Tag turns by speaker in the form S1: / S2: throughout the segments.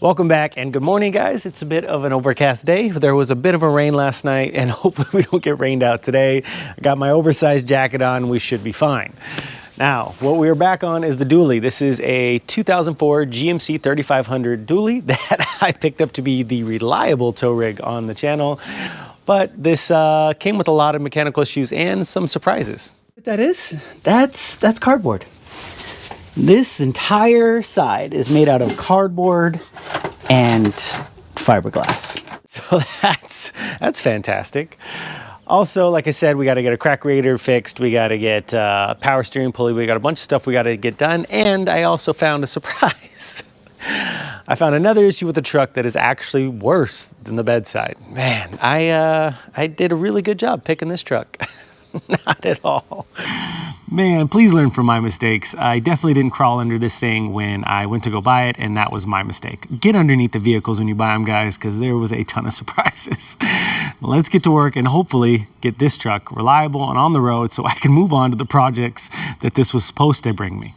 S1: Welcome back and good morning, guys. It's a bit of an overcast day. There was a bit of a rain last night and hopefully we don't get rained out today. I got my oversized jacket on. We should be fine. Now, what we're back on is the dually. This is a 2004 GMC 3500 dually that I picked up to be the reliable tow rig on the channel. But this came with a lot of mechanical issues and some surprises. What that is? That's cardboard. This entire side is made out of cardboard and fiberglass. So that's fantastic. Also, like I said, we got to get a crack radiator fixed. We got to get a power steering pulley. We got a bunch of stuff we got to get done. And I also found a surprise. I found another issue with the truck that is actually worse than the bedside. Man, I did a really good job picking this truck. Not at all. Man, please learn from my mistakes. I definitely didn't crawl under this thing when I went to go buy it, and that was my mistake. Get underneath the vehicles when you buy them, guys, because there was a ton of surprises. Let's get to work and hopefully get this truck reliable and on the road so I can move on to the projects that this was supposed to bring me.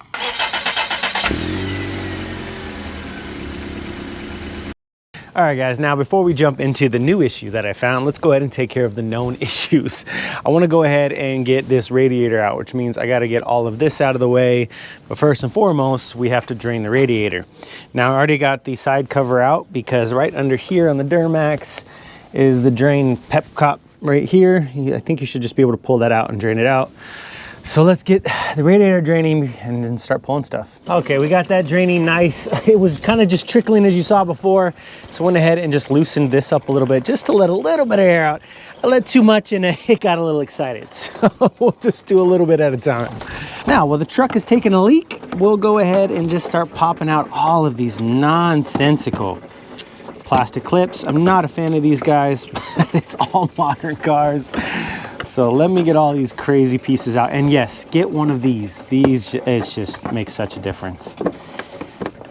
S1: All right, guys, now before we jump into the new issue that I found, let's go ahead and take care of the known issues. I want to go ahead and get this radiator out, which means I got to get all of this out of the way. But first and foremost, we have to drain the radiator. Now, I already got the side cover out because right under here on the Duramax is the drain pep cop right here. I think you should just be able to pull that out and drain it out. So let's get the radiator draining and then start pulling stuff. Okay, we got that draining nice. It was kind of just trickling as you saw before. So I went ahead and just loosened this up a little bit just to let a little bit of air out. I let too much and it got a little excited. So we'll just do a little bit at a time. Now, while the truck is taking a leak, we'll go ahead and just start popping out all of these nonsensical plastic clips. I'm not a fan of these guys, but it's all modern cars. So let me get all these crazy pieces out. And yes, get one of these. It just makes such a difference.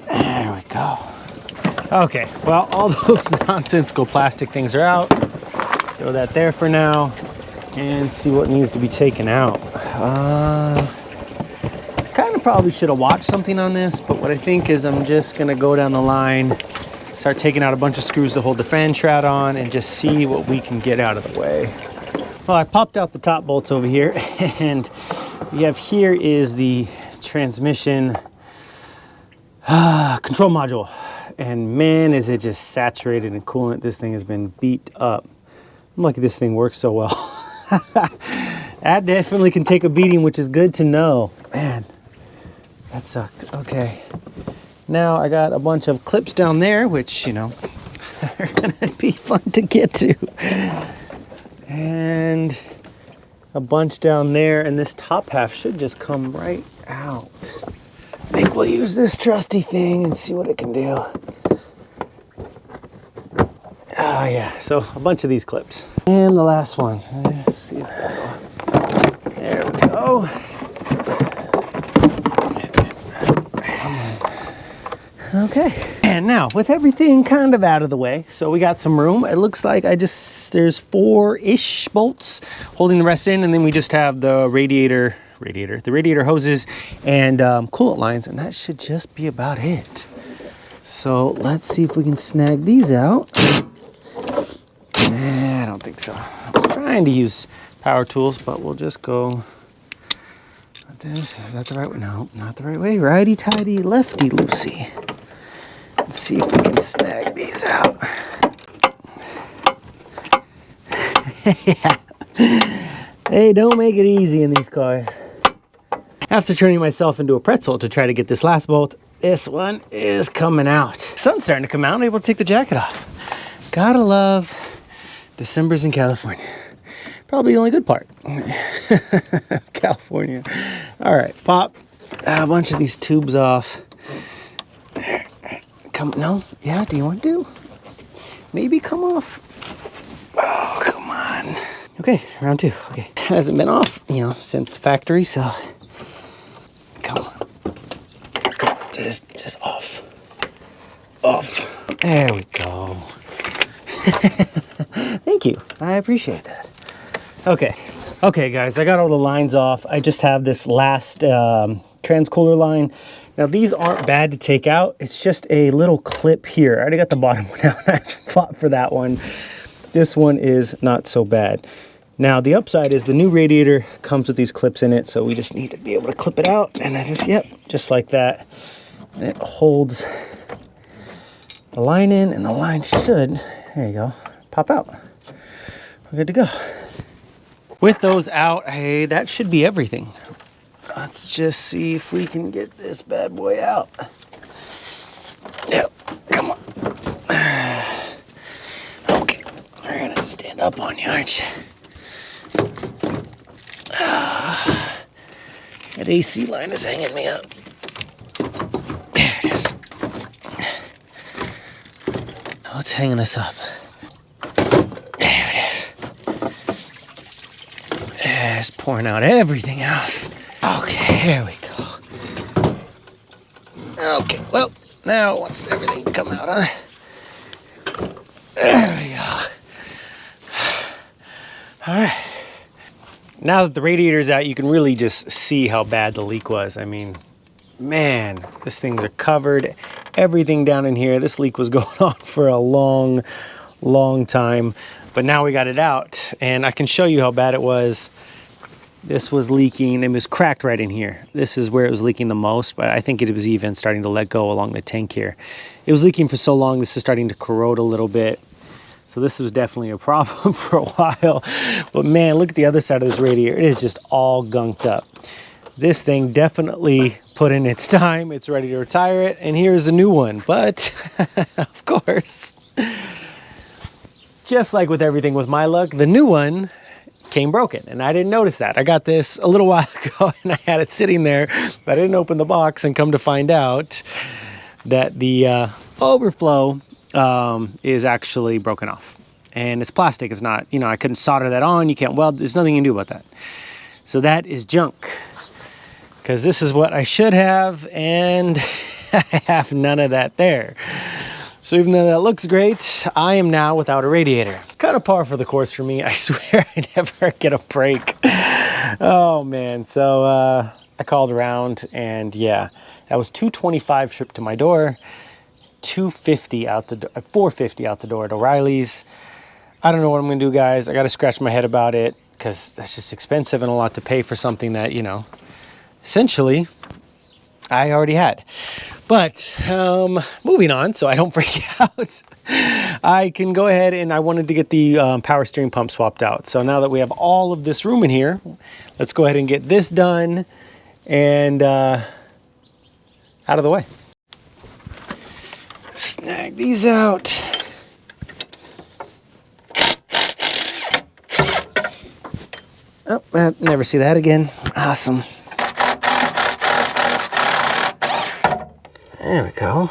S1: There we go. Okay, well, all those nonsensical plastic things are out. Throw that there for now and see what needs to be taken out. Kind of probably should have watched something on this, but what I think is I'm just gonna go down the line, start taking out a bunch of screws to hold the fan shroud on and just see what we can get out of the way. Well, I popped out the top bolts over here, and we have here is the transmission control module. And man, is it just saturated in coolant. This thing has been beat up. I'm lucky this thing works so well. That definitely can take a beating, which is good to know. Man, that sucked. Okay. Now I got a bunch of clips down there, which, you know, are gonna be fun to get to. And a bunch down there, and this top half should just come right out. I think we'll use this trusty thing and see what it can do. Oh yeah, so a bunch of these clips. And the last one. Let's see if that'll... There we go. Okay. And now, with everything kind of out of the way, so we got some room. It looks like there's 4-ish bolts holding the rest in, and then we just have the radiator hoses and coolant lines, and that should just be about it. So let's see if we can snag these out. I don't think so. I'm trying to use power tools, but we'll just go like this. Is that the right way? No, not the right way. Righty-tighty, lefty-loosey. Let's see if we can snag these out. Yeah. They don't make it easy in these cars. After turning myself into a pretzel to try to get this last bolt, this one is coming out. Sun's starting to come out. I'm able to take the jacket off. Gotta love December's in California. Probably the only good part. California. All right, pop a bunch of these tubes off. There. No? Yeah, do you want to? Maybe come off. Oh, come on. Okay, round 2. Okay, hasn't been off, you know, since the factory, so come on. Just off. Off. There we go. Thank you. I appreciate that. Okay, guys, I got all the lines off. I just have this last transcooler line Now these aren't bad to take out. It's just a little clip here. I already got the bottom one out. I fought for that one. This one is not so bad. Now the upside is the new radiator comes with these clips in it, so we just need to be able to clip it out, and I just, yep, just like that. And it holds the line in, and the line should, there you go, pop out. We're good to go. With those out, hey, that should be everything. Let's just see if we can get this bad boy out. Yep, come on. Okay, we're gonna stand up on you, aren't you? That AC line is hanging me up. There it is. Oh, it's hanging us up. There it is. It's pouring out everything else. Okay, here we go. Okay, well, now once everything come out, huh? There we go. All right. Now that the radiator's out, you can really just see how bad the leak was. I mean, man, these things are covered. Everything down in here, this leak was going on for a long, long time. But now we got it out, and I can show you how bad it was. This was leaking, it was cracked right in here. This is where it was leaking the most, but I think it was even starting to let go along the tank here. It was leaking for so long, this is starting to corrode a little bit. So this was definitely a problem for a while. But man, look at the other side of this radiator. It is just all gunked up. This thing definitely put in its time. It's ready to retire it. And here's a new one. But of course, just like with everything with my luck, the new one came broken, and I didn't notice that. I got this a little while ago, and I had it sitting there, but I didn't open the box and come to find out that the overflow is actually broken off. And it's plastic, it's not, you know, I couldn't solder that on, you can't weld, there's nothing you can do about that. So that is junk, because this is what I should have, and I have none of that there. So even though that looks great, I am now without a radiator. Kind of par for the course for me. I swear I never get a break. Oh man, so I called around, and yeah, that was $225 shipped to my door, $250 out the door, $450 out the door at O'Reilly's. I don't know what I'm gonna do, guys. I gotta scratch my head about it, because that's just expensive and a lot to pay for something that, you know, essentially I already had. But moving on, so I don't freak out, I can go ahead, and I wanted to get the power steering pump swapped out. So now that we have all of this room in here, let's go ahead and get this done and out of the way. Snag these out. Oh, never see that again. Awesome. There we go.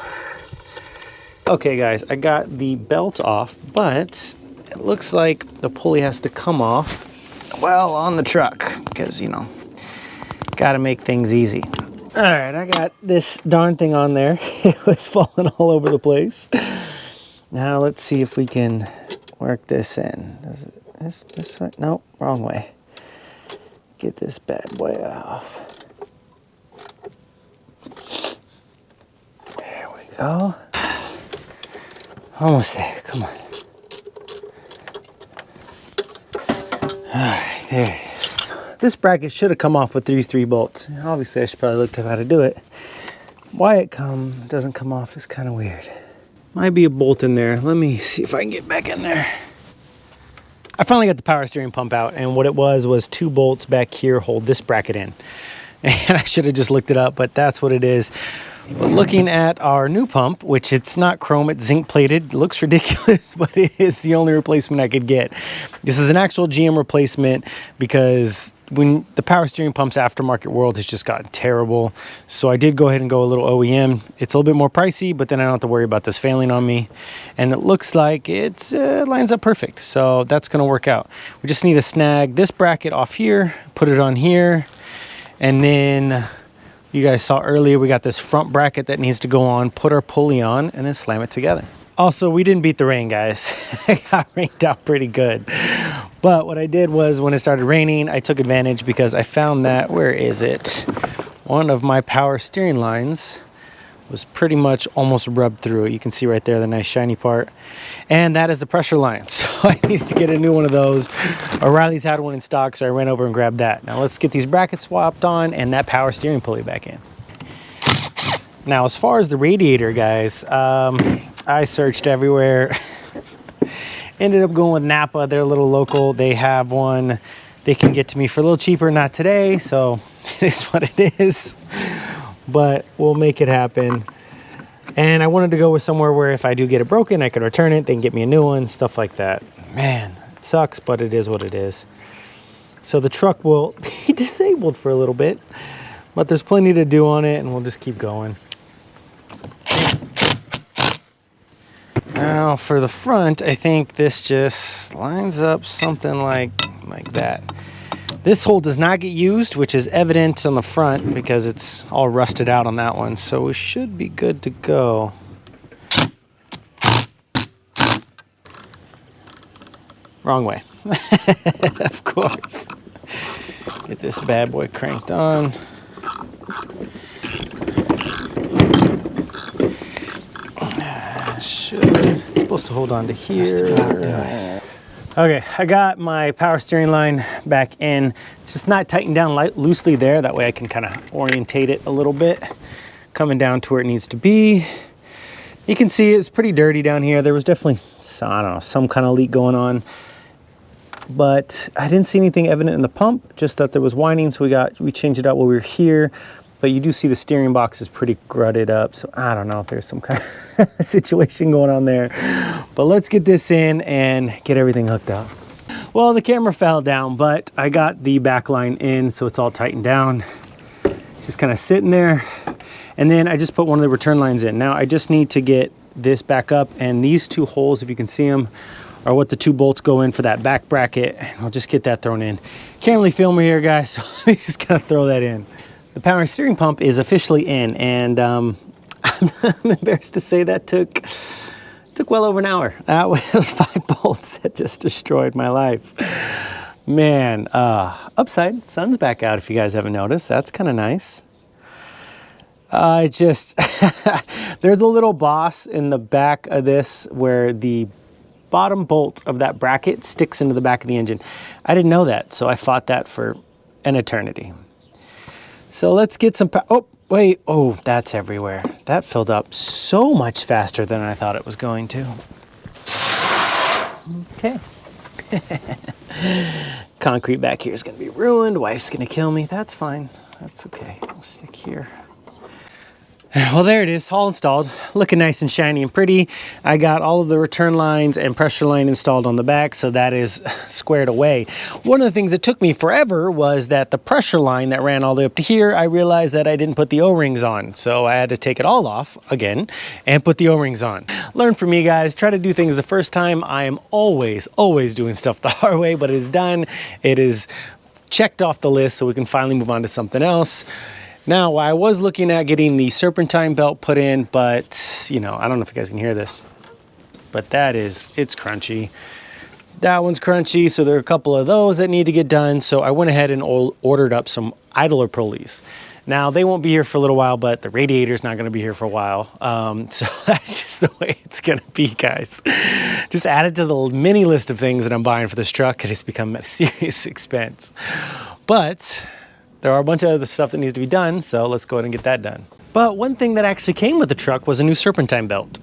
S1: Okay guys, I got the belt off, but it looks like the pulley has to come off, well, on the truck, because, you know, gotta make things easy. All right, I got this darn thing on there. It was falling all over the place. Now let's see if we can work this in. Is it this way? Nope, wrong way. Get this bad boy off. Go. Almost there, come on. All right, there it is. This bracket should have come off with these 3 bolts. Obviously, I should probably look up how to do it. Why it doesn't come off is kind of weird. Might be a bolt in there. Let me see if I can get back in there. I finally got the power steering pump out, and what it was 2 bolts back here hold this bracket in. And I should have just looked it up, but that's what it is. But looking at our new pump, which it's not chrome, it's zinc plated, it looks ridiculous, but it is the only replacement I could get. This is an actual GM replacement, because when the power steering pump's aftermarket world has just gotten terrible. So I did go ahead and go a little OEM. It's a little bit more pricey, but then I don't have to worry about this failing on me. And it looks like it lines up perfect. So that's gonna work out. We just need to snag this bracket off here, put it on here, and then you guys saw earlier, we got this front bracket that needs to go on, put our pulley on, and then slam it together. Also, we didn't beat the rain, guys. It got rained out pretty good. But what I did was, when it started raining, I took advantage, because I found that, where is it? one of my power steering lines was pretty much almost rubbed through it. You can see right there the nice shiny part. And that is the pressure line. So I needed to get a new one of those. O'Reilly's had one in stock, so I ran over and grabbed that. Now let's get these brackets swapped on and that power steering pulley back in. Now, as far as the radiator, guys, I searched everywhere. Ended up going with Napa. They're a little local. They have one they can get to me for a little cheaper. Not today, so it is what it is. But we'll make it happen. And I wanted to go with somewhere where if I do get it broken, I can return it. They can get me a new one, stuff like that. Man, it sucks, but it is what it is. So the truck will be disabled for a little bit, but there's plenty to do on it, and we'll just keep going. Now for the front, I think this just lines up something like that. This hole does not get used, which is evident on the front because it's all rusted out on that one. So we should be good to go. Wrong way. Of course. Get this bad boy cranked on. It's supposed to hold on to here. Okay, I got my power steering line back in. It's just not tightened down loosely there. That way I can kind of orientate it a little bit, coming down to where it needs to be. You can see it's pretty dirty down here. There was definitely, I don't know, some kind of leak going on. But I didn't see anything evident in the pump, just that there was whining, so we changed it out while we were here. But you do see the steering box is pretty grutted up, so I don't know if there's some kind of situation going on there. But let's get this in and get everything hooked up. Well, the camera fell down, but I got the back line in, so it's all tightened down. It's just kind of sitting there. And then I just put one of the return lines in. Now I just need to get this back up, and these two holes, if you can see them, are what the two bolts go in for that back bracket. I'll just get that thrown in. Can't really film it here, guys, so let me just kind of throw that in. The power steering pump is officially in, and I'm embarrassed to say that took well over an hour. That was 5 bolts that just destroyed my life. Man, upside, sun's back out if you guys haven't noticed. That's kind of nice. There's a little boss in the back of this where the bottom bolt of that bracket sticks into the back of the engine. I didn't know that, so I fought that for an eternity. So let's get some, oh, wait, oh, that's everywhere. That filled up so much faster than I thought it was going to. Okay. Concrete back here is gonna be ruined. Wife's gonna kill me. That's fine, that's okay. I'll stick here. Well, there it is, all installed, looking nice and shiny and pretty. I got all of the return lines and pressure line installed on the back, so that is squared away. One of the things that took me forever was that the pressure line that ran all the way up to here, I realized that I didn't put the O-rings on, so I had to take it all off again and put the O-rings on. Learn from me, guys. Try to do things the first time. I am always doing stuff the hard way, but it is done. It is checked off the list, so we can finally move on to something else. Now, I was looking at getting the serpentine belt put in, but, you know, I don't know if you guys can hear this, but it's crunchy. That one's crunchy, so there are a couple of those that need to get done, so I went ahead and ordered up some idler pulleys. Now, they won't be here for a little while, but the radiator's not gonna be here for a while, so that's just the way it's gonna be, guys. Just add it to the mini list of things that I'm buying for this truck. It has become a serious expense. But there are a bunch of other stuff that needs to be done, so let's go ahead and get that done. But one thing that actually came with the truck was a new serpentine belt.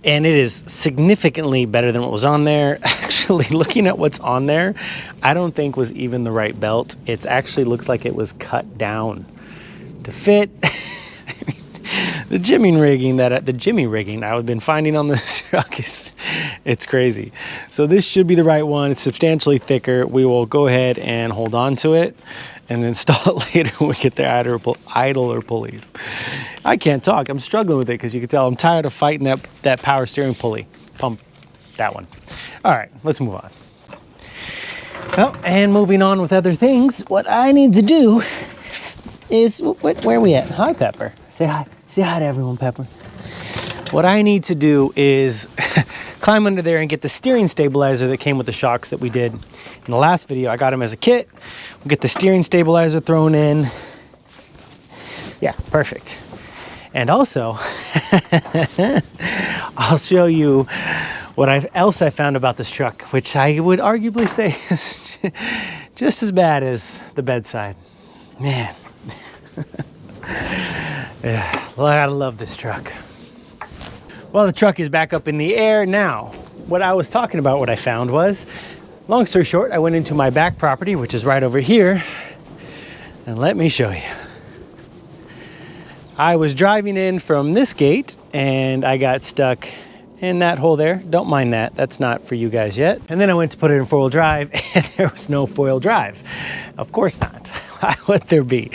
S1: And it is significantly better than what was on there. Actually, looking at what's on there, I don't think was even the right belt. It actually looks like it was cut down to fit. The jimmy rigging I've been finding on this truck it's crazy. So this should be the right one. It's substantially thicker. We will go ahead and hold on to it and install it later when we get the idler pulleys. I can't talk. I'm struggling with it because you can tell I'm tired of fighting that power steering pulley pump, that one. All right, let's move on. Well, and moving on with other things, what I need to do is, where are we at? Hi, Pepper. Say hi. Say hi to everyone, Pepper. What I need to do is climb under there and get the steering stabilizer that came with the shocks that we did in the last video. I got them as a kit. We'll get the steering stabilizer thrown in. Yeah, perfect. And also, I'll show you what else I found about this truck, which I would arguably say is just as bad as the bedside. Man. Yeah, well, I gotta love this truck. Well, the truck is back up in the air now. What I was talking about, what I found was, long story short, I went into my back property, which is right over here, and let me show you. I was driving in from this gate and I got stuck in that hole there. Don't mind that, that's not for you guys yet. And then I went to put it in four-wheel drive and there was no four-wheel drive. Of course not, why would there be?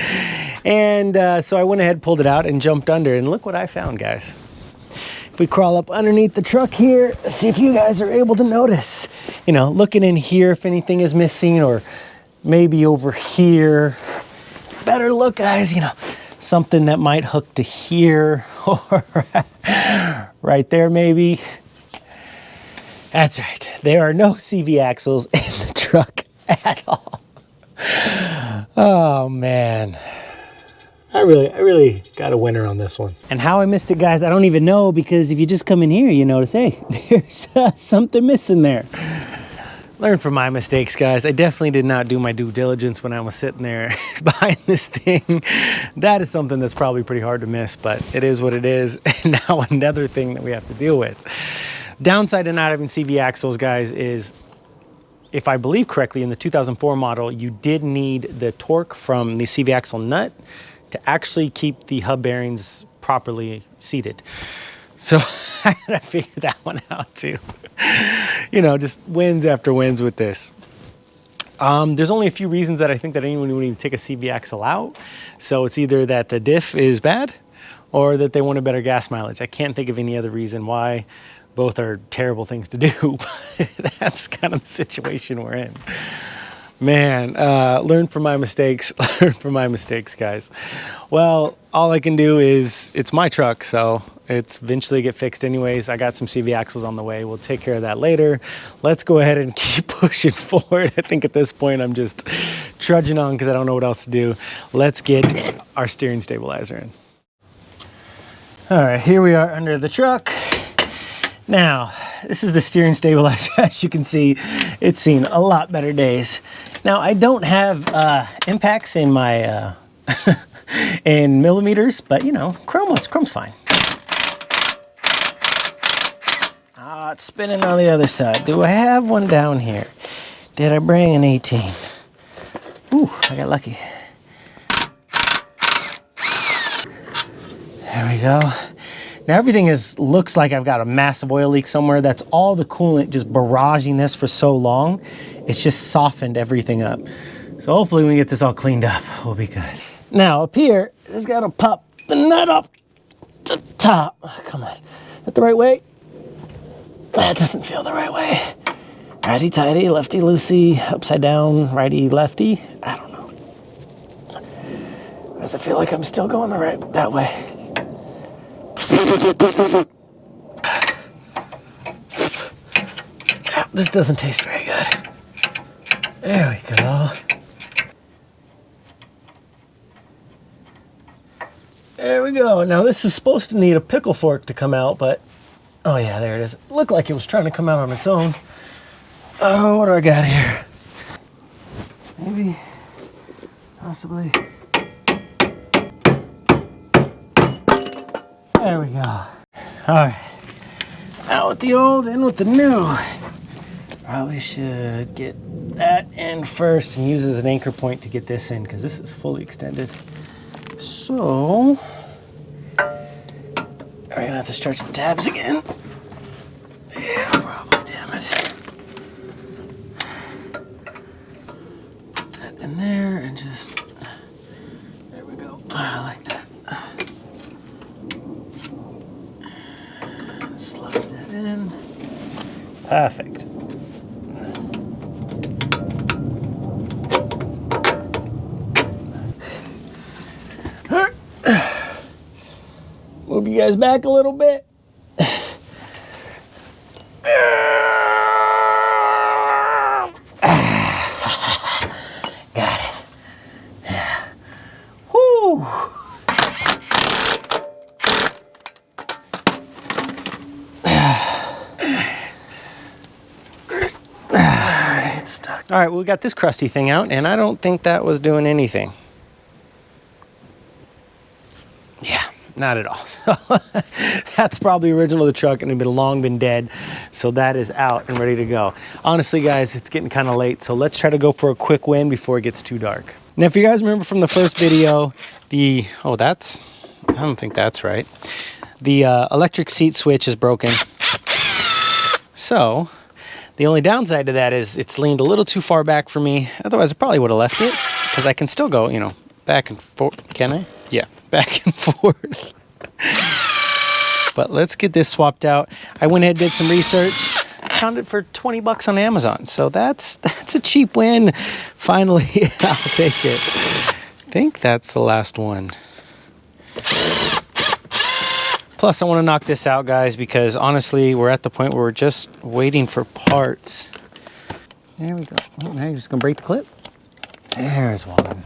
S1: And so I went ahead, pulled it out and jumped under, and look what I found, guys. If we crawl up underneath the truck here, see if you guys are able to notice, you know, looking in here if anything is missing, or maybe over here. Better look, guys, you know, something that might hook to here or right there maybe. That's right, there are no CV axles in the truck at all. Oh man, I really got a winner on this one. And how I missed it, guys, I don't even know, because if you just come in here, you notice, hey, there's something missing there. Learn from my mistakes, guys. I definitely did not do my due diligence when I was sitting there behind this thing. That is something that's probably pretty hard to miss, but it is what it is. And now another thing that we have to deal with. Downside to not having CV axles, guys, is, if I believe correctly, in the 2004 model, you did need the torque from the CV axle nut to actually keep the hub bearings properly seated. So I gotta figure that one out too. You know, just wins after wins with this. There's only a few reasons that I think that anyone would even take a CV axle out. So it's either that the diff is bad or that they want a better gas mileage. I can't think of any other reason why. Both are terrible things to do. That's kind of the situation we're in. Man, learn from my mistakes. Learn from my mistakes, guys. Well, all I can do is, it's my truck, so it's eventually get fixed anyways. I got some CV axles on the way. We'll take care of that later. Let's go ahead and keep pushing forward. I think at this point I'm just trudging on because I don't know what else to do. Let's get our steering stabilizer in. All right, here we are under the truck. Now, this is the steering stabilizer. As you can see, it's seen a lot better days. Now, I don't have impacts in my in millimeters, but you know, chrome's fine. Ah, it's spinning on the other side. Do I have one down here? Did I bring an 18? Ooh, I got lucky. There we go. Now everything looks like I've got a massive oil leak somewhere. That's all the coolant just barraging this for so long. It's just softened everything up. So hopefully when we get this all cleaned up, we'll be good. Now up here, just gotta pop the nut off the top. Oh, come on, is that the right way? That doesn't feel the right way. Righty tighty, lefty loosey, upside down, righty lefty. I don't know. Does it feel like I'm still going that way? This doesn't taste very good. There we go. There we go. Now this is supposed to need a pickle fork to come out, but oh yeah, there it is. It looked like it was trying to come out on its own. Oh, what do I got here? Maybe, possibly. There we go. All right. Out with the old, in with the new. Probably should get that in first and use as an anchor point to get this in, because this is fully extended. So, we're gonna have to stretch the tabs again. Yeah, probably, damn it. Put that in there and just, there we go. I like that. Slide that in. Perfect. Move you guys back a little bit. Got it. Yeah. Whoo. All right, well, we got this crusty thing out, and I don't think that was doing anything. Yeah, not at all. So that's probably original to the truck and it had long been dead. So that is out and ready to go. Honestly, guys, it's getting kind of late. So let's try to go for a quick win before it gets too dark. Now, if you guys remember from the first video, I don't think that's right. The electric seat switch is broken. So the only downside to that is it's leaned a little too far back for me. Otherwise, I probably would have left it because I can still go, you know, back and forth. Can I? Yeah, back and forth. But let's get this swapped out. I went ahead and did some research. Found it for 20 bucks on Amazon. So that's a cheap win. Finally, I'll take it. I think that's the last one. Plus, I want to knock this out, guys, because honestly, we're at the point where we're just waiting for parts. There we go. Oh, now you're just going to break the clip. There's one.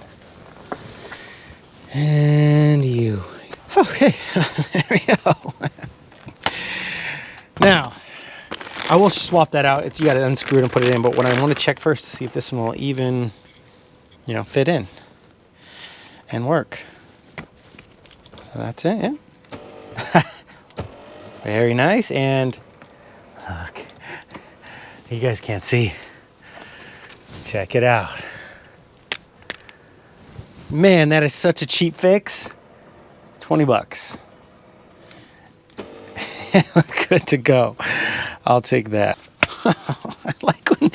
S1: And you. Okay, there we go. Now, I will swap that out. You got to unscrew it and put it in, but what I want to check first to see if this one will even, you know, fit in and work. So that's it, yeah. Very nice, and look, you guys can't see. Check it out. Man, that is such a cheap fix. 20 bucks. Good to go. I'll take that. I like when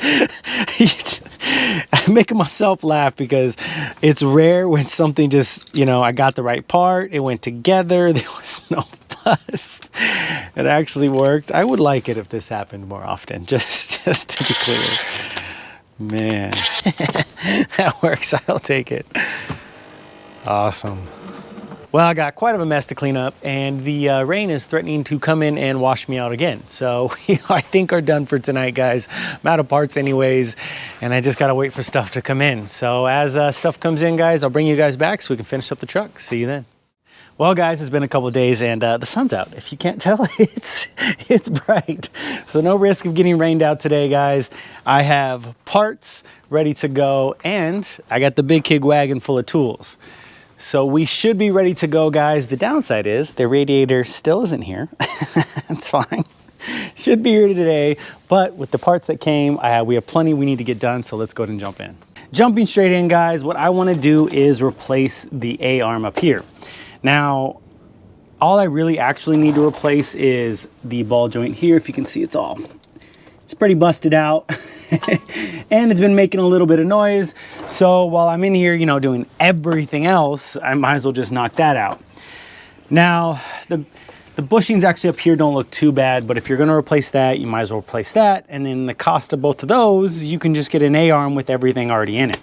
S1: I'm making myself laugh because it's rare when something just, you know, I got the right part, it went together, there was no fuss, it actually worked. I would like it if this happened more often, just to be clear. Man, that works. I'll take it. Awesome. Well, I got quite of a mess to clean up, and the rain is threatening to come in and wash me out again. So I think are done for tonight, guys. I'm out of parts anyways, and I just gotta wait for stuff to come in. So as stuff comes in, guys, I'll bring you guys back so we can finish up the truck. See you then. Well, guys, it's been a couple of days, and the sun's out. If you can't tell, it's bright. So no risk of getting rained out today, guys. I have parts ready to go, and I got the big keg wagon full of tools. So we should be ready to go, guys. The downside is the radiator still isn't here. It's fine. Should be here today, but with the parts that came, we have plenty we need to get done, so let's go ahead and jump in. Jumping straight in, guys, what I want to do is replace the A-arm up here. Now, all I really actually need to replace is the ball joint here. If you can see, it's pretty busted out. And it's been making a little bit of noise. So while I'm in here, you know, doing everything else, I might as well just knock that out. Now, the bushings actually up here don't look too bad, but if you're gonna replace that, you might as well replace that. And then the cost of both of those, you can just get an A-arm with everything already in it.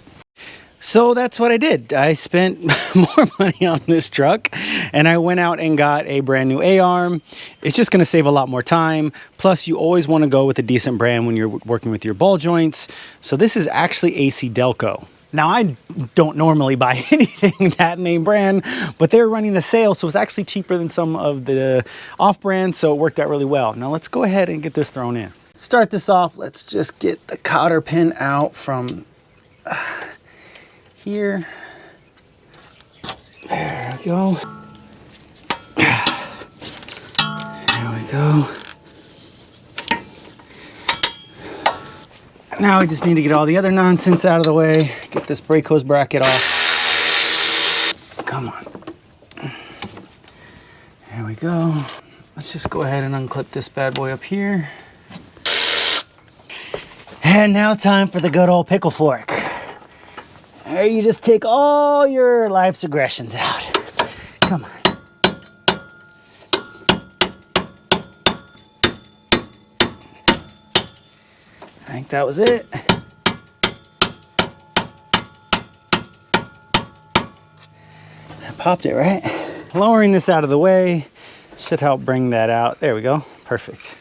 S1: So that's what I did. I spent more money on this truck, and I went out and got a brand new A-arm. It's just gonna save a lot more time. Plus, you always wanna go with a decent brand when you're working with your ball joints. So this is actually AC Delco. Now, I don't normally buy anything that name brand, but they were running a sale, so it's actually cheaper than some of the off-brands, so it worked out really well. Now let's go ahead and get this thrown in. Start this off, let's just get the cotter pin out from here. There we go. There we go. Now we just need to get all the other nonsense out of the way. Get this brake hose bracket off. Come on. There we go. Let's just go ahead and unclip this bad boy up here. And now time for the good old pickle fork. There, you just take all your life's aggressions out. Come on. I think that was it. I popped it, right? Lowering this out of the way should help bring that out. There we go. Perfect.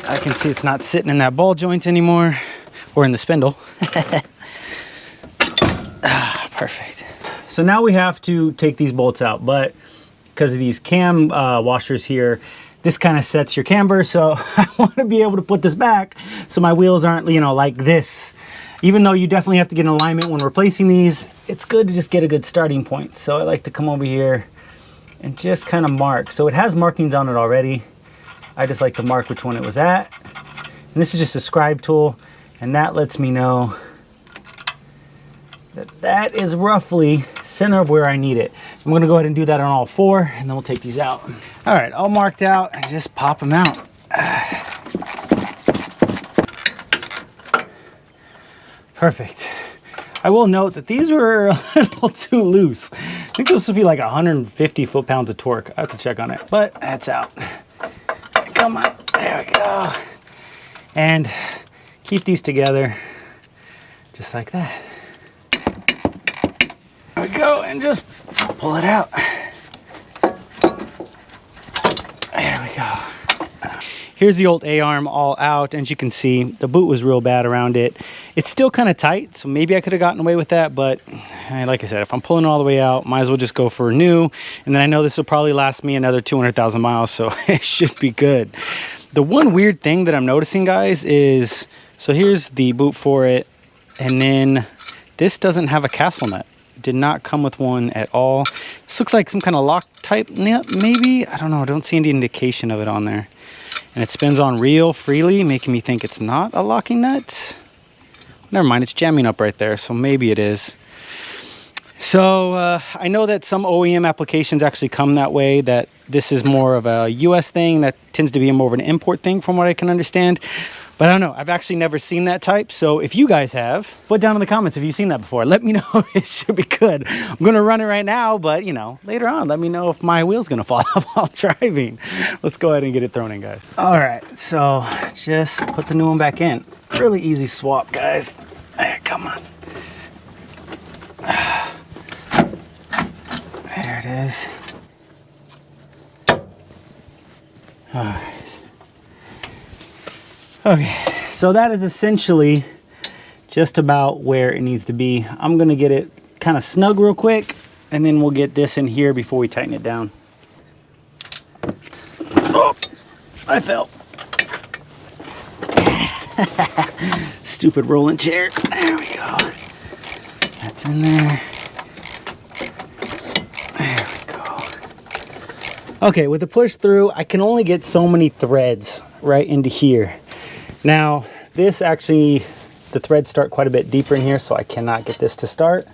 S1: I can see it's not sitting in that ball joint anymore, or in the spindle. Perfect. So now we have to take these bolts out, but because of these cam washers here, this kind of sets your camber. So I want to be able to put this back so my wheels aren't, you know, like this
S2: Even though you definitely have to get in alignment when replacing these, it's good to just get a good starting point. So I like to come over here and just kind of mark. So it has markings on it already. I just like to mark which one it was at. And this is just a scribe tool, and that lets me know that that is roughly center of where I need it. I'm gonna go ahead and do that on all four, and then we'll take these out. All right, all marked out, and just pop them out. Perfect. I will note that these were a little too loose. I think this would be like 150 foot-pounds of torque. I have to check on it, but that's out. Come on, there we go. And keep these together just like that. There we go, and just pull it out. There we go. Here's the old A-arm all out, and as you can see, the boot was real bad around it. It's still kind of tight, so maybe I could have gotten away with that, but like I said, if I'm pulling all the way out, might as well just go for a new, and then I know this will probably last me another 200,000 miles, so it should be good. The one weird thing that I'm noticing, guys, is, so here's the boot for it, and then this doesn't have a castle nut. Did not come with one at all. This looks like some kind of lock type nut, maybe? I don't know, I don't see any indication of it on there. And it spins on real freely, making me think it's not a locking nut. Never mind, it's jamming up right there, so maybe it is. So I know that some OEM applications actually come that way, that this is more of a US thing, that tends to be more of an import thing from what I can understand. But I don't know, I've actually never seen that type. So if you guys have, put down in the comments if you've seen that before. Let me know. It should be good. I'm gonna run it right now, but you know, later on, let me know if my wheel's gonna fall off while driving. Let's go ahead and get it thrown in, guys. All right, so just put the new one back in. Really easy swap, guys. There, come on. There it is. All right. Okay, so that is essentially just about where it needs to be. I'm gonna get it kind of snug real quick, and then we'll get this in here before we tighten it down. Oh, I fell. Stupid rolling chair. There we go. That's in there. There we go. Okay, with the push through, I can only get so many threads right into here. Now, this actually, the threads start quite a bit deeper in here, so I cannot get this to start.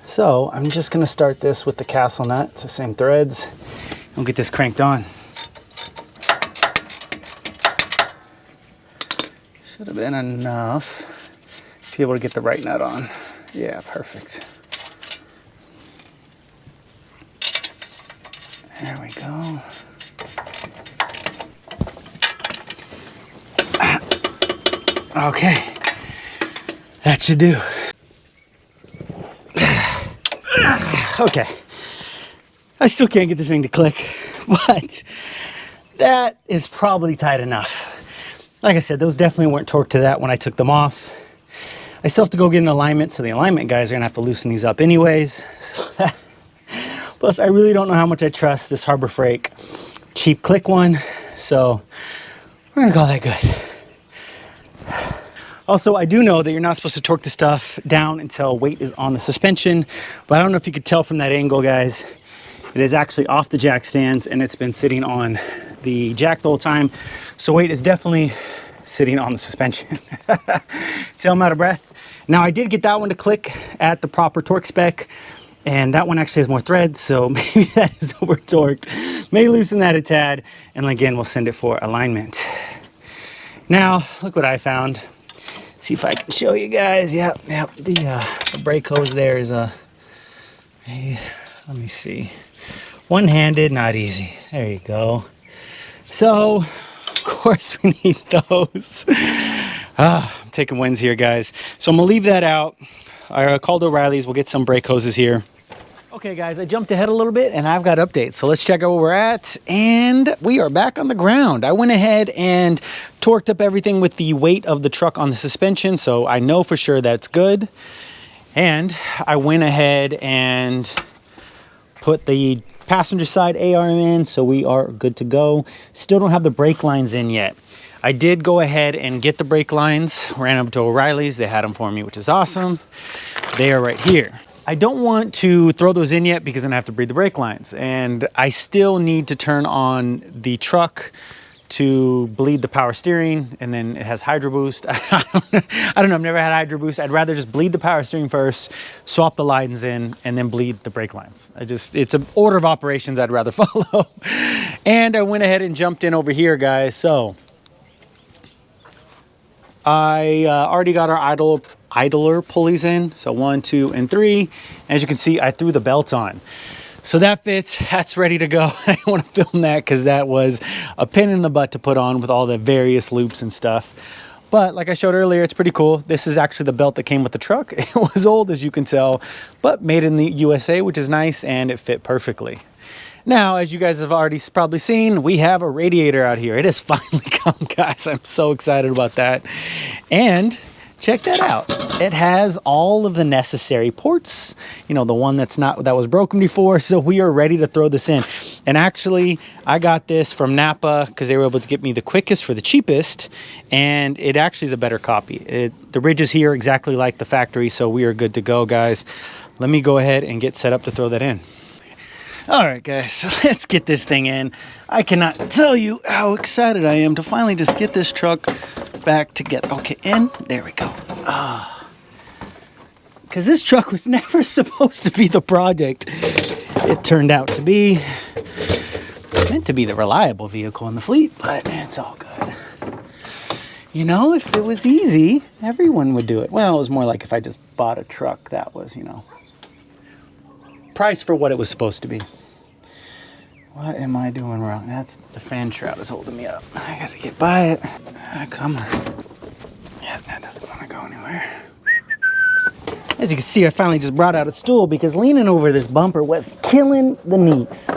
S2: So I'm just gonna start this with the castle nut. It's the same threads. We'll get this cranked on. Should have been enough to be able to get the right nut on. Yeah, perfect. There we go. Okay, that should do. Okay, I still can't get this thing to click, but that is probably tight enough. Like I said, those definitely weren't torqued to that when I took them off. I still have to go get an alignment, so the alignment guys are gonna have to loosen these up anyways. So plus, I really don't know how much I trust this Harbor Freight cheap click one, so we're gonna call that good. Also, I do know that you're not supposed to torque the stuff down until weight is on the suspension, but I don't know if you could tell from that angle, guys. It is actually off the jack stands, and it's been sitting on the jack the whole time, so weight is definitely sitting on the suspension. See how I'm out of breath? Now, I did get that one to click at the proper torque spec, and that one actually has more threads, so maybe that is over torqued. May loosen that a tad, and again, we'll send it for alignment. Now, look what I found. See if I can show you guys. Yep, the brake hose there is let me see. One-handed, not easy. There you go. So, of course we need those. I'm taking wins here, guys. So I'm gonna leave that out. I called O'Reilly's, we'll get some brake hoses here. Okay guys, I jumped ahead a little bit and I've got updates. So let's check out where we're at, and we are back on the ground. I went ahead and torqued up everything with the weight of the truck on the suspension, so I know for sure that's good. And I went ahead and put the passenger side ARM in, so we are good to go. Still don't have the brake lines in yet. I did go ahead and get the brake lines, ran up to O'Reilly's. They had them for me, which is awesome. They are right here. I don't want to throw those in yet because then I have to breed the brake lines. And I still need to turn on the truck to bleed the power steering, and then it has hydro boost. I don't know, I've never had hydro boost. I'd rather just bleed the power steering first, swap the lines in, and then bleed the brake lines. It's an order of operations I'd rather follow. And I went ahead and jumped in over here, guys. So I already got our idler pulleys in. So 1, 2, and 3. As you can see, I threw the belt on. So that fits, that's ready to go. I don't want to film that because that was a pain in the butt to put on with all the various loops and stuff. But like I showed earlier, it's pretty cool. This is actually the belt that came with the truck. It was old, as you can tell, but made in the USA, which is nice, and it fit perfectly. Now, as you guys have already probably seen, we have a radiator out here. It has finally come, guys. I'm so excited about that. And check that out. It has all of the necessary ports, you know, the one that was broken before. So we are ready to throw this in. And actually, I got this from Napa because they were able to get me the quickest for the cheapest. And it actually is a better copy. The ridge is here exactly like the factory. So we are good to go, guys. Let me go ahead and get set up to throw that in. All right, guys, so let's get this thing in. I cannot tell you how excited I am to finally just get this truck back together. Okay, in. There we go. Because this truck was never supposed to be the project it turned out to be. Meant to be the reliable vehicle in the fleet, but it's all good. You know, if it was easy, everyone would do it. Well, it was more like if I just bought a truck that was, you know, priced for what it was supposed to be. What am I doing wrong? That's the fan shroud is holding me up. I gotta get by it. Come on. Yeah, that doesn't want to go anywhere. As you can see, I finally just brought out a stool because leaning over this bumper was killing the knees.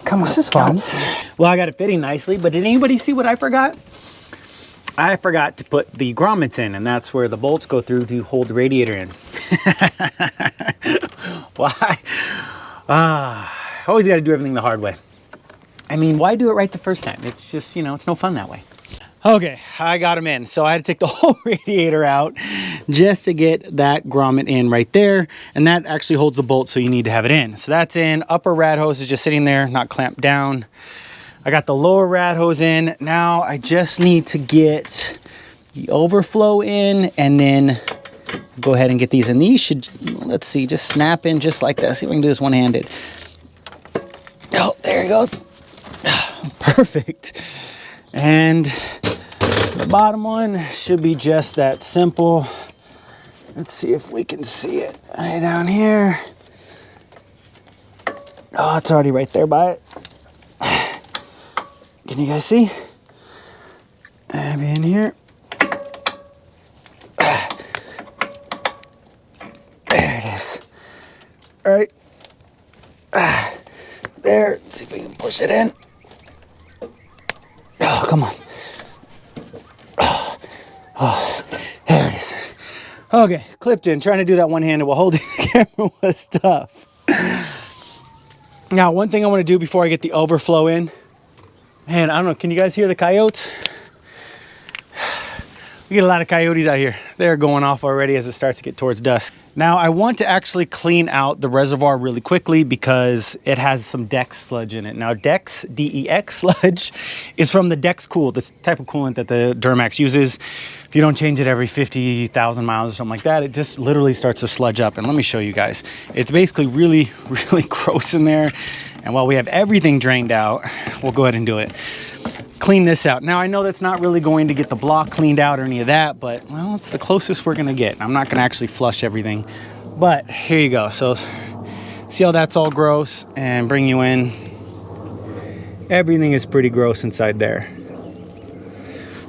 S2: Come on, this is fun. Well, I got it fitting nicely, but did anybody see what I forgot? I forgot to put the grommets in, and that's where the bolts go through to hold the radiator in. Why? Always got to do everything the hard way. I mean, why do it right the first time? It's just, you know, it's no fun that way. Okay, I got them in. So I had to take the whole radiator out just to get that grommet in right there. And that actually holds the bolt, so you need to have it in. So that's in. Upper rad hose is just sitting there, not clamped down. I got the lower rad hose in. Now I just need to get the overflow in, and then go ahead and get these in. These should, let's see, just snap in just like that. See if we can do this one-handed. Oh, there he goes. Perfect. And the bottom one should be just that simple. Let's see if we can see it right down here. Oh, it's already right there by it. Can you guys see? Maybe in here. There it is. All right. There. Let's see if we can push it in. Oh, come on. Oh, there it is. Okay, clipped in. Trying to do that one-handed while holding the camera was tough. Now, one thing I want to do before I get the overflow in, man, I don't know, can you guys hear the coyotes? We get a lot of coyotes out here. They're going off already as it starts to get towards dusk. Now, I want to actually clean out the reservoir really quickly because it has some Dex sludge in it. Now, Dex, D-E-X sludge, is from the Dex Cool, this type of coolant that the Duramax uses. If you don't change it every 50,000 miles or something like that, it just literally starts to sludge up. And let me show you guys. It's basically really, really gross in there. And while we have everything drained out, we'll go ahead and do it. Clean this out. Now, I know that's not really going to get the block cleaned out or any of that, but, well, it's the closest we're going to get. I'm not going to actually flush everything, but here you go. So see how that's all gross, and bring you in. Everything is pretty gross inside there.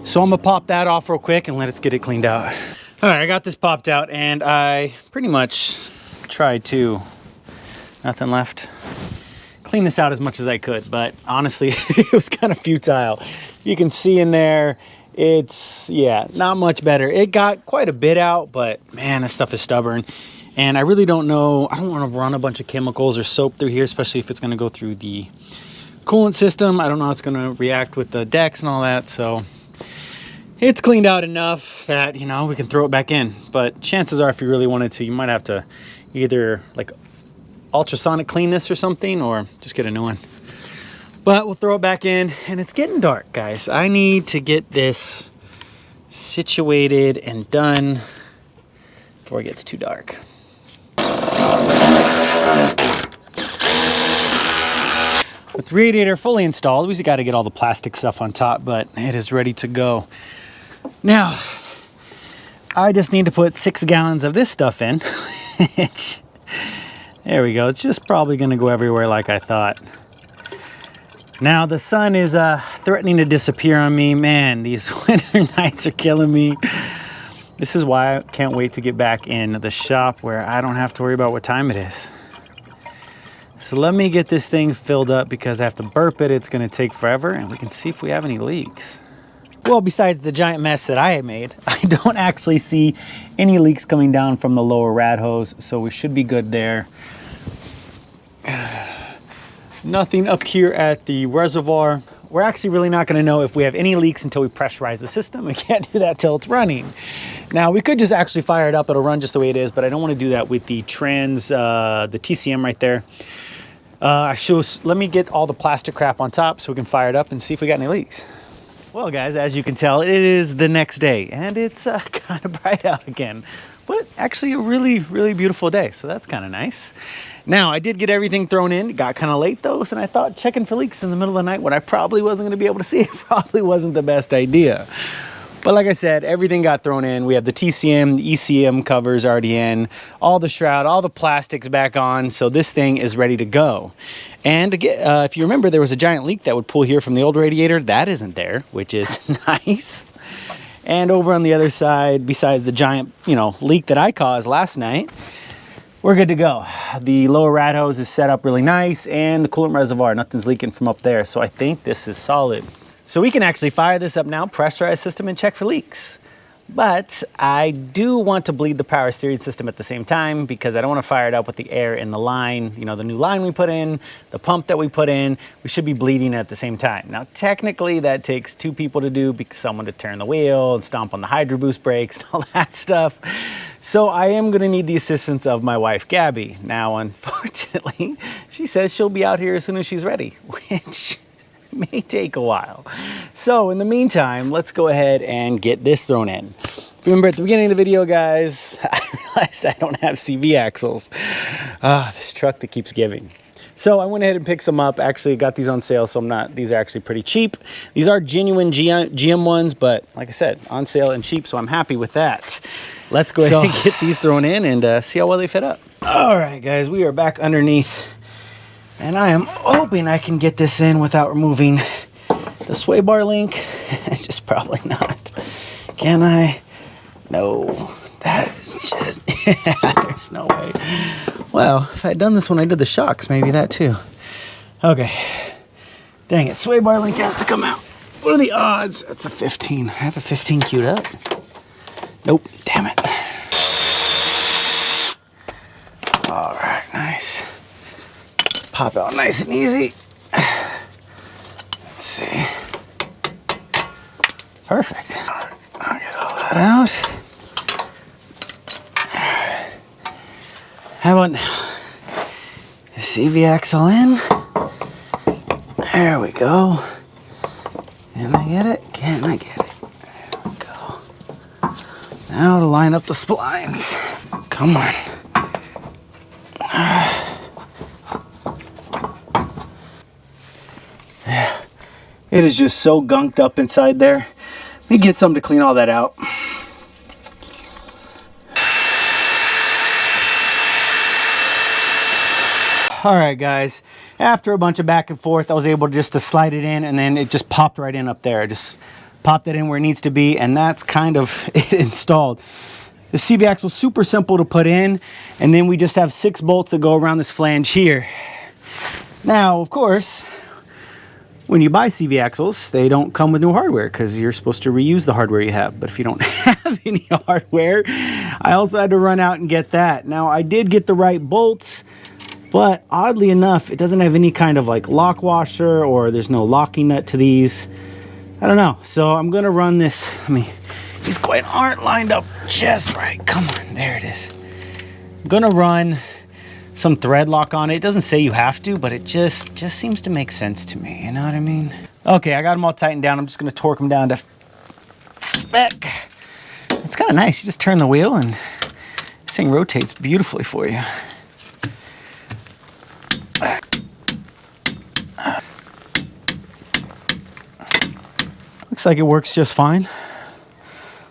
S2: So I'm going to pop that off real quick and let us get it cleaned out. All right, I got this popped out, and I pretty much tried to, nothing left. Clean this out as much as I could, but honestly, it was kind of futile. You can see in there, it's, yeah, not much better. It got quite a bit out, but man, this stuff is stubborn. And I really don't know, I don't want to run a bunch of chemicals or soap through here, especially if it's going to go through the coolant system. I don't know how it's going to react with the Dex and all that, so It's cleaned out enough that, you know, we can throw it back in. But chances are, if you really wanted to, you might have to either like ultrasonic clean this or something, or just get a new one. But we'll throw it back in, and it's getting dark, guys. I need to get this situated and done before it gets too dark. With the radiator fully installed, we just got to get all the plastic stuff on top, but it is ready to go. Now, I just need to put 6 gallons of this stuff in. There we go. It's just probably going to go everywhere like I thought. Now, the sun is threatening to disappear on me. Man, these winter nights are killing me. This is why I can't wait to get back in the shop where I don't have to worry about what time it is. So let me get this thing filled up because I have to burp it. It's going to take forever, and we can see if we have any leaks. Well, besides the giant mess that I made, I don't actually see any leaks coming down from the lower rad hose, so we should be good there. Nothing up here at the reservoir. We're actually really not going to know if we have any leaks until we pressurize the system. We can't do that till it's running. Now, we could just actually fire it up. It'll run just the way it is, but I don't want to do that with the the TCM right there. Let me get all the plastic crap on top so we can fire it up and see if we got any leaks. Well, guys, as you can tell, it is the next day, and it's kind of bright out again, but actually a really, really beautiful day, so that's kind of nice. Now, I did get everything thrown in. It got kind of late, though, and I thought checking for leaks in the middle of the night when I probably wasn't going to be able to see it probably wasn't the best idea. But like I said, everything got thrown in. We have the TCM, the ECM covers already in, all the shroud, all the plastics back on, so this thing is ready to go. And again, if you remember, there was a giant leak that would pull here from the old radiator. That isn't there, which is nice. And over on the other side, besides the giant, leak that I caused last night, we're good to go. The lower rad hose is set up really nice, and the coolant reservoir, nothing's leaking from up there, so I think this is solid. So we can actually fire this up now, pressurize system, and check for leaks. But I do want to bleed the power steering system at the same time because I don't want to fire it up with the air in the line, the new line we put in, the pump that we put in. We should be bleeding at the same time. Now, technically, that takes 2 people to do because someone to turn the wheel and stomp on the hydro boost brakes and all that stuff. So I am going to need the assistance of my wife, Gabby. Now, unfortunately, she says she'll be out here as soon as she's ready, which may take a while. So in the meantime, let's go ahead and get this thrown in. Remember at the beginning of the video, guys, I realized I don't have CV axles. This truck that keeps giving. So I went ahead and picked some up. Actually got these on sale, so these are actually pretty cheap. These are genuine GM ones, but like I said, on sale and cheap, so I'm happy with that. Let's go ahead and get these thrown in and see how well they fit up. All right, guys, we are back underneath. And I am hoping I can get this in without removing the sway bar link. Just probably not. Can I? No. That is just, there's no way. Well, if I had done this when I did the shocks, maybe that too. Okay. Dang it, sway bar link has to come out. What are the odds? That's a 15. I have a 15 queued up. Nope, damn it. All right, nice. Pop out nice and easy. Let's see. Perfect. All right, I'll get all that out. All right. How about now? CV axle in. There we go. Can I get it? Can I get it? There we go. Now to line up the splines. Come on. Yeah, it is just so gunked up inside there. Let me get something to clean all that out. All right, guys, after a bunch of back and forth, I was able just to slide it in, and then it just popped right in up there. I just popped it in where it needs to be, and that's kind of it installed. The CV axle is super simple to put in, and then we just have 6 bolts that go around this flange here. Now, of course, when you buy CV axles, they don't come with new hardware because you're supposed to reuse the hardware you have. But if you don't have any hardware, I also had to run out and get that. Now, I did get the right bolts, but oddly enough, it doesn't have any kind of like lock washer, or there's no locking nut to these. I don't know. So I'm gonna run this. I mean, these quite aren't lined up just right. Come on, there it is. I'm gonna run some thread lock on it. It doesn't say you have to, but it just seems to make sense to me. You know what I mean? Okay, I got them all tightened down. I'm just gonna torque them down to spec. It's kind of nice. You just turn the wheel and this thing rotates beautifully for you. Looks like it works just fine.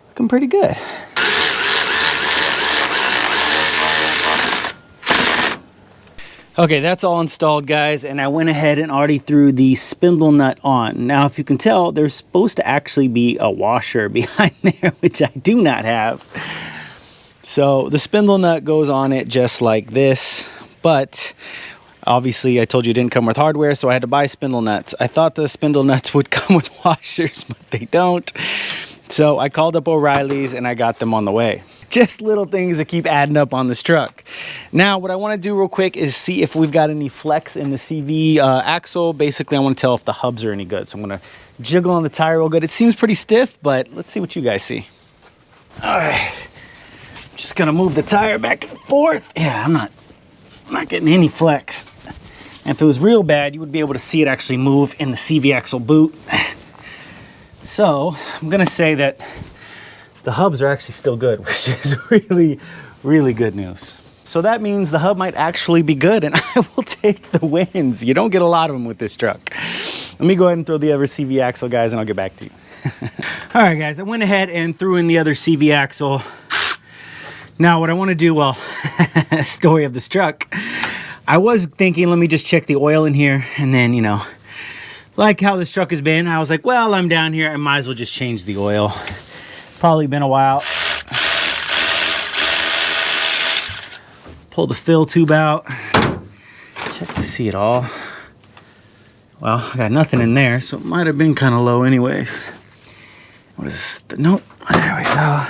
S2: Looking pretty good. Okay, that's all installed, guys, and I went ahead and already threw the spindle nut on. Now, if you can tell, there's supposed to actually be a washer behind there, which I do not have. So the spindle nut goes on it just like this, but obviously I told you it didn't come with hardware, so I had to buy spindle nuts. I thought the spindle nuts would come with washers, but they don't. So I called up O'Reilly's and I got them on the way. Just little things that keep adding up on this truck. Now, what I want to do real quick is see if we've got any flex in the CV axle. Basically, I want to tell if the hubs are any good. So I'm going to jiggle on the tire real good. It seems pretty stiff, but let's see what you guys see. All right. Just going to move the tire back and forth. Yeah, I'm not getting any flex. And if it was real bad, you would be able to see it actually move in the CV axle boot. So I'm going to say that the hubs are actually still good, which is really, really good news. So that means the hub might actually be good, and I will take the wins. You don't get a lot of them with this truck. Let me go ahead and throw the other CV axle, guys, and I'll get back to you. All right, guys, I went ahead and threw in the other CV axle. Now, what I want to do, well, story of this truck. I was thinking, let me just check the oil in here, and then, you know, like how this truck has been, I was like, well, I'm down here, I might as well just change the oil. Probably been a while. Pull the fill tube out. Check to see it all. Well, I got nothing in there, so it might have been kind of low anyways. What is this? Nope. There we go.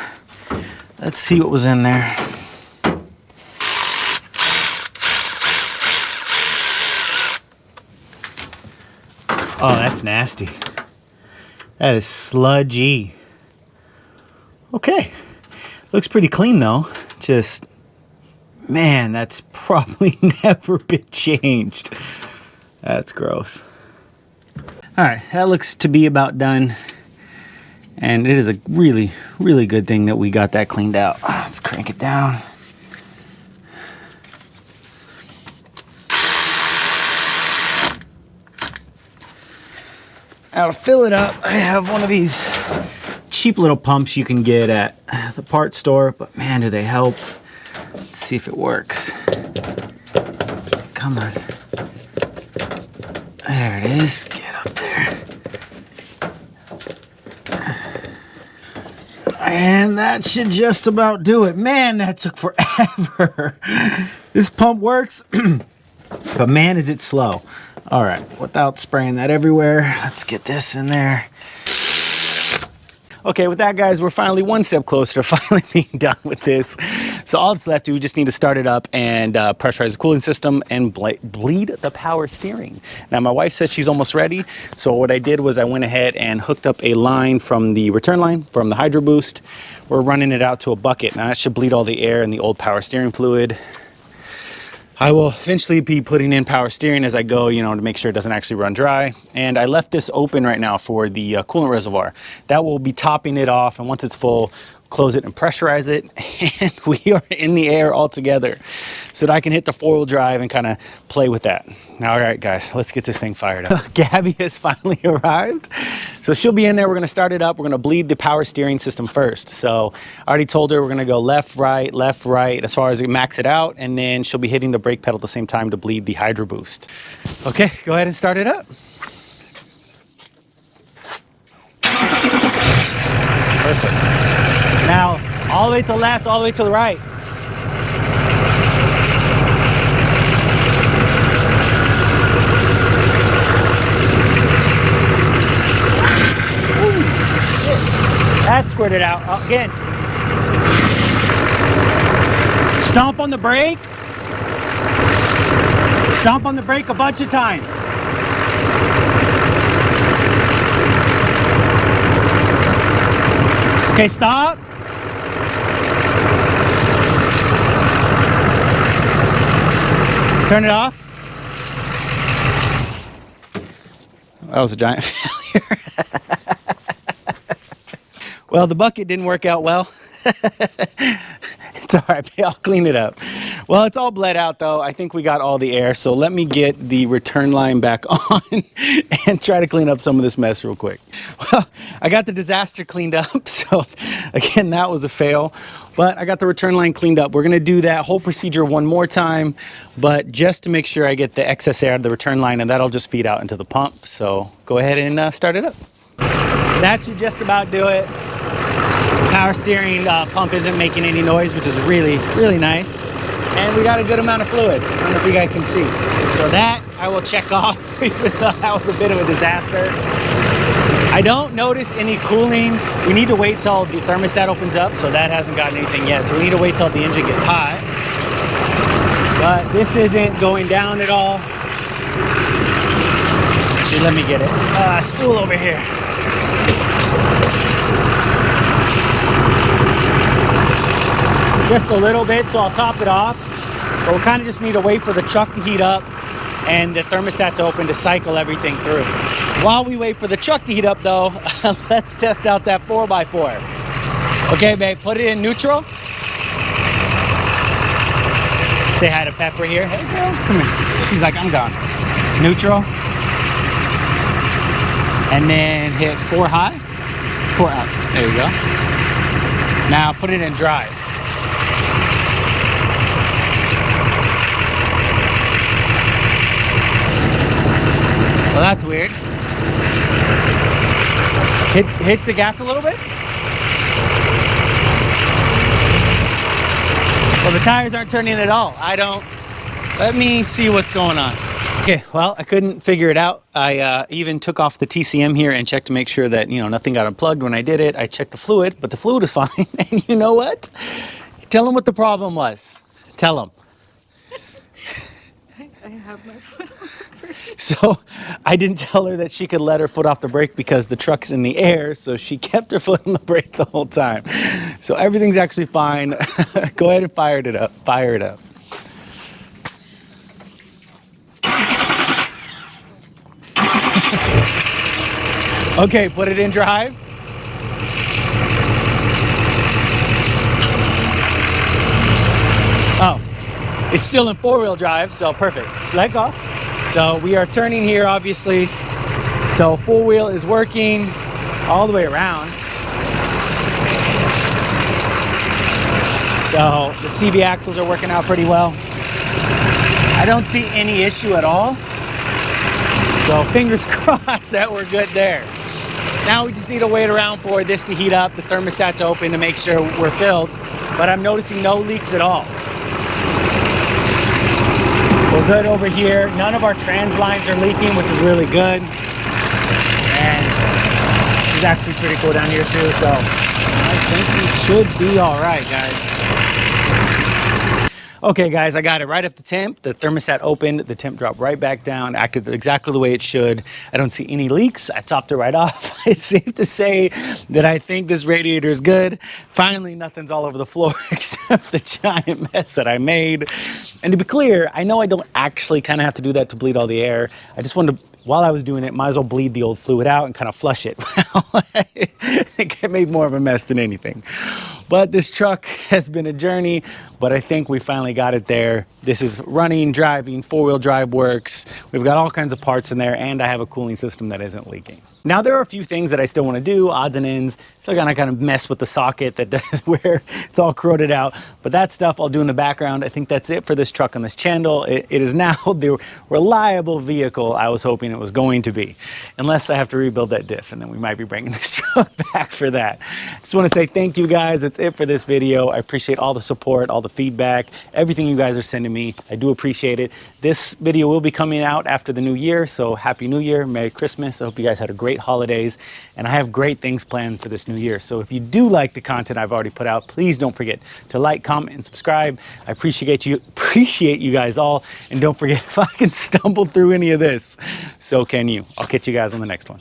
S2: Let's see what was in there. Oh, that's nasty. That is sludgy. Okay, looks pretty clean though. Just, man, that's probably never been changed. That's gross. All right, that looks to be about done. And it is a really, really good thing that we got that cleaned out. Let's crank it down. Now to fill it up, I have one of these cheap little pumps you can get at the parts store, but man, do they help. Let's see if it works. Come on. There it is. Get up there. And that should just about do it. Man, that took forever. This pump works, but man, is it slow. All right, without spraying that everywhere, let's get this in there. Okay, with that, guys, we're finally one step closer to finally being done with this. So all that's left, we just need to start it up and pressurize the cooling system and bleed the power steering. Now, my wife says she's almost ready. So what I did was I went ahead and hooked up a line from the return line from the Hydro Boost. We're running it out to a bucket. Now, that should bleed all the air and the old power steering fluid. I will eventually be putting in power steering as I go, you know, to make sure it doesn't actually run dry. And I left this open right now for the coolant reservoir. That will be topping it off, and once it's full, close it and pressurize it, and we are in the air all together so that I can hit the four-wheel drive and kind of play with that. Now, all right, guys, let's get this thing fired up. Gabby has finally arrived. So she'll be in there. We're going to start it up. We're going to bleed the power steering system first. So I already told her we're going to go left, right, as far as we max it out, and then she'll be hitting the brake pedal at the same time to bleed the Hydro Boost. Okay, go ahead and start it up. Perfect. Now, all the way to the left, all the way to the right. Ooh, that squirted out. Again. Stomp on the brake. Stomp on the brake a bunch of times. Okay, stop. Turn it off. That was a giant failure. Well, the bucket didn't work out well. It's all right, I'll clean it up. Well, it's all bled out though. I think we got all the air. So let me get the return line back on and try to clean up some of this mess real quick. Well, I got the disaster cleaned up. So again, that was a fail, but I got the return line cleaned up. We're gonna do that whole procedure one more time, but just to make sure I get the excess air out of the return line, and that'll just feed out into the pump. So go ahead and start it up. That should just about do it. Power steering pump isn't making any noise, which is really, really nice. And we got a good amount of fluid. I don't know if you guys can see. So that I will check off, even though that was a bit of a disaster. I don't notice any cooling. We need to wait till the thermostat opens up, so that hasn't gotten anything yet. So we need to wait till the engine gets hot. But this isn't going down at all. Actually, let me get it. Stool over here. Just a little bit, so I'll top it off. But we'll kind of just need to wait for the truck to heat up and the thermostat to open to cycle everything through. While we wait for the truck to heat up though, let's test out that 4x4. Okay, babe, put it in neutral. Say hi to Pepper here. Hey girl, come here. She's like, I'm gone. Neutral. And then hit 4 high, 4 up. There you go. Now put it in drive. Well, that's weird. Hit the gas a little bit. Well, the tires aren't turning at all. Let me see what's going on. Okay, well, I couldn't figure it out. I even took off the TCM here and checked to make sure that, nothing got unplugged when I did it. I checked the fluid, but the fluid is fine. And you know what? Tell them what the problem was. Tell them.
S3: I have my foot on the brake.
S2: So I didn't tell her that she could let her foot off the brake because the truck's in the air, so she kept her foot on the brake the whole time. So everything's actually fine. Go ahead and fire it up. Fire it up. Okay, put it in drive. Oh, it's still in 4-wheel drive, so perfect. Leg off. So we are turning here, obviously. So 4-wheel is working all the way around. So the CV axles are working out pretty well. I don't see any issue at all. So fingers crossed that we're good there. Now we just need to wait around for this to heat up, the thermostat to open to make sure we're filled. But I'm noticing no leaks at all. We're good over here. None of our trans lines are leaking, which is really good. And it's actually pretty cool down here too. So I think we should be all right, guys. Okay guys, I got it right up to temp. The thermostat opened, the temp dropped right back down, acted exactly the way it should. I don't see any leaks. I topped it right off. It's safe to say that I think this radiator is good. Finally, nothing's all over the floor except the giant mess that I made. And to be clear, I know I don't actually kind of have to do that to bleed all the air. I just wanted to, while I was doing it, might as well bleed the old fluid out and kind of flush it. Well, I think I made more of a mess than anything. But this truck has been a journey, but I think we finally got it there. This is running, driving, 4-wheel drive works. We've got all kinds of parts in there, and I have a cooling system that isn't leaking. Now there are a few things that I still want to do, odds and ends. Still gonna kind of mess with the socket that where it's all corroded out, but that stuff I'll do in the background. I think that's it for this truck on this channel. It is now the reliable vehicle I was hoping it was going to be, unless I have to rebuild that diff, and then we might be bringing this truck back for that. Just want to say thank you guys. That's it for this video. I appreciate all the support, all the feedback, everything you guys are sending me. I do appreciate it. This video will be coming out after the new year, so Happy New Year, Merry Christmas. I hope you guys had a great holidays, and I have great things planned for this new year. So if you do like the content I've already put out, please don't forget to like, comment, and subscribe. I appreciate you guys all, and don't forget, if I can stumble through any of this, so can you. I'll catch you guys on the next one.